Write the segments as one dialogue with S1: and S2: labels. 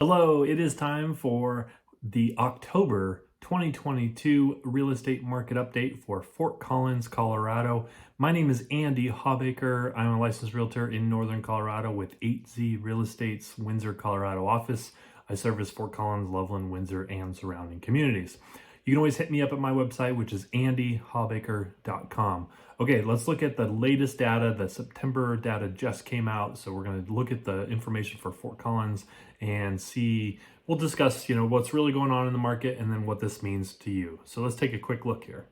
S1: Hello, it is time for the October 2022 real estate market update for Fort Collins, Colorado. My name is Andy Hawbaker. I'm a licensed realtor in Northern Colorado with 8Z Real Estate's Windsor, Colorado office. I service Fort Collins, Loveland, Windsor, and surrounding communities. You can always hit me up at my website, which is andyhawbaker.com. Okay, let's look at the latest data. The September data just came out, so we're going to look at the information for Fort Collins and see. We'll discuss, what's really going on in the market and then what this means to you. So let's take a quick look here.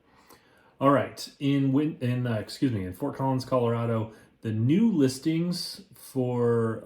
S1: All right, in Fort Collins, Colorado, the new listings for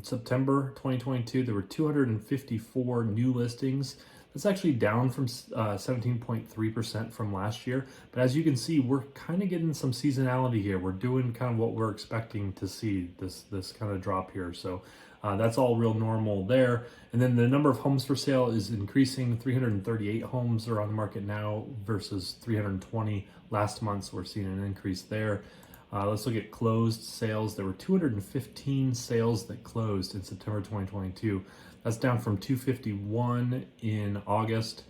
S1: September 2022, there were 254 new listings. That's actually down from 17.3% from last year. But as you can see, we're kind of getting some seasonality here. We're doing kind of what we're expecting to see, this kind of drop here. So that's all real normal there. And then the number of homes for sale is increasing. 338 homes are on the market now versus 320 last month. So we're seeing an increase there. Let's look at closed sales. There were 215 sales that closed in September 2022. That's down from 251 in August.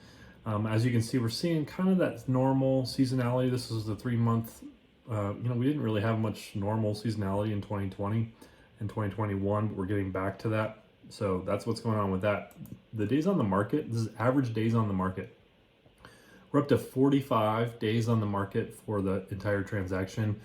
S1: As you can see, we're seeing kind of that normal seasonality. This is the 3 month. We didn't really have much normal seasonality in 2020 and 2021, but we're getting back to that. So that's what's going on with that. The days on the market, this is average days on the market. We're up to 45 days on the market for the entire transaction.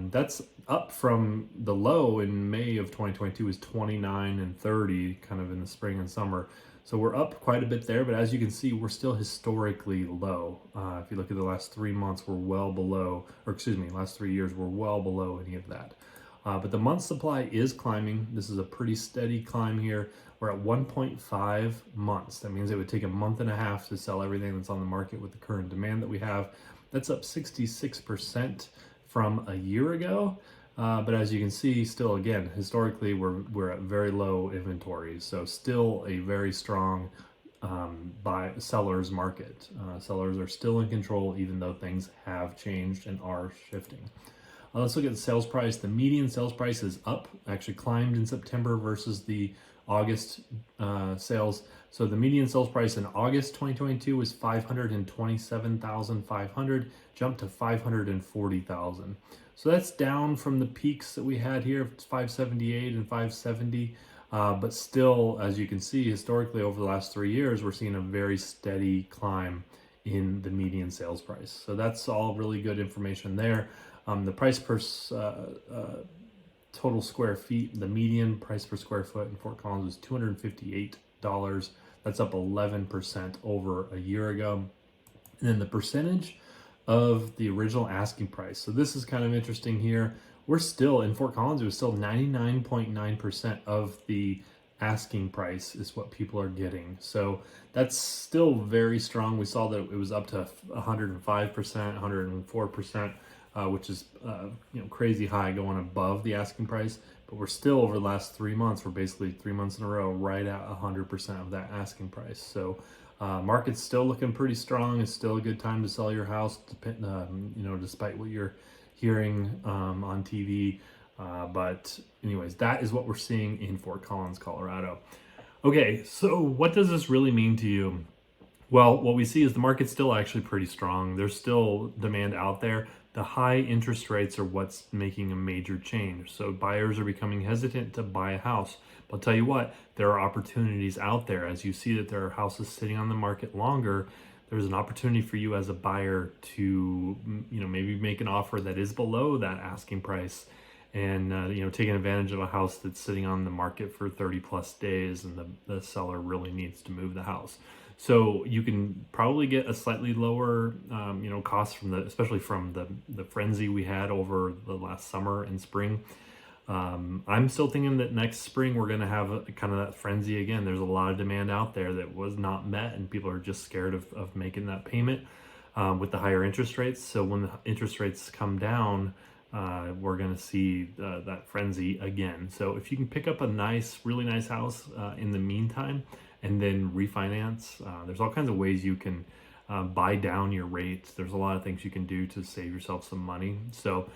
S1: That's up from the low in May of 2022 is 29 and 30 kind of in the spring and summer. So we're up quite a bit there, but as you can see, we're still historically low. If you look at the last 3 months, we're well below, last 3 years, we're well below any of that. But the month supply is climbing. This is a pretty steady climb here. We're at 1.5 months. That means it would take a month and a half to sell everything that's on the market with the current demand that we have. That's up 66% from a year ago. But as you can see, still again, historically, we're at very low inventories. So still a very strong sellers market. Sellers are still in control, even though things have changed and are shifting. Let's look at the sales price. The median sales price is up, actually climbed in September versus the August sales. So the median sales price in August 2022 was $527,500, jumped to $540,000. So that's down from the peaks that we had here, 578 and 570. But still, as you can see, historically over the last 3 years, we're seeing a very steady climb in the median sales price. So that's all really good information there. The price per total square feet, the median price per square foot in Fort Collins was $258. That's up 11% over a year ago. And then the percentage of the original asking price. So this is kind of interesting here. We're still in Fort Collins, it was still 99.9% of the asking price is what people are getting. So that's still very strong. We saw that it was up to 105%, 104%. Which is crazy high, going above the asking price. But we're still, over the last 3 months, we're basically 3 months in a row right at 100% of that asking price. So market's still looking pretty strong. It's still a good time to sell your house, despite what you're hearing on TV. But anyways, that is what we're seeing in Fort Collins, Colorado. Okay, so what does this really mean to you? Well, what we see is the market's still actually pretty strong. There's still demand out there. The high interest rates are what's making a major change. So buyers are becoming hesitant to buy a house. But I'll tell you what, there are opportunities out there. As you see that there are houses sitting on the market longer, there's an opportunity for you as a buyer to, maybe make an offer that is below that asking price and, taking advantage of a house that's sitting on the market for 30 plus days and the seller really needs to move the house. So you can probably get a slightly lower, cost especially from the frenzy we had over the last summer and spring. I'm still thinking that next spring we're going to have kind of that frenzy again. There's a lot of demand out there that was not met, and people are just scared of making that payment with the higher interest rates. So when the interest rates come down, we're going to see that frenzy again. So if you can pick up a really nice house in the meantime, and then refinance. There's all kinds of ways you can buy down your rates. There's a lot of things you can do to save yourself some money. So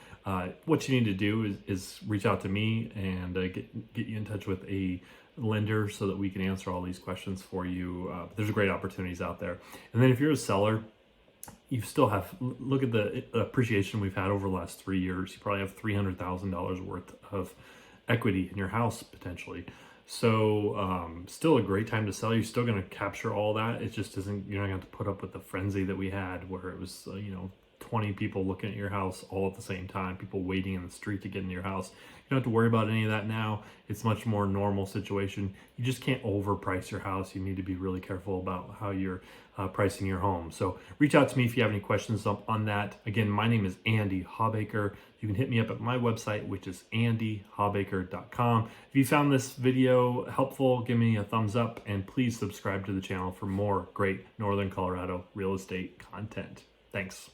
S1: what you need to do is reach out to me and get you in touch with a lender so that we can answer all these questions for you. There's great opportunities out there. And then if you're a seller, you still have, look at the appreciation we've had over the last 3 years. You probably have $300,000 worth of equity in your house potentially. So still a great time to sell. You're still going to capture all that. It just isn't, you're not going to have to put up with the frenzy that we had where it was, 20 people looking at your house all at the same time, people waiting in the street to get into your house. You don't have to worry about any of that now. It's much more normal situation. You just can't overprice your house. You need to be really careful about how you're pricing your home. So reach out to me if you have any questions on that. Again, my name is Andy Hawbaker. You can hit me up at my website, which is andyhawbaker.com. If you found this video helpful, give me a thumbs up and please subscribe to the channel for more great Northern Colorado real estate content. Thanks.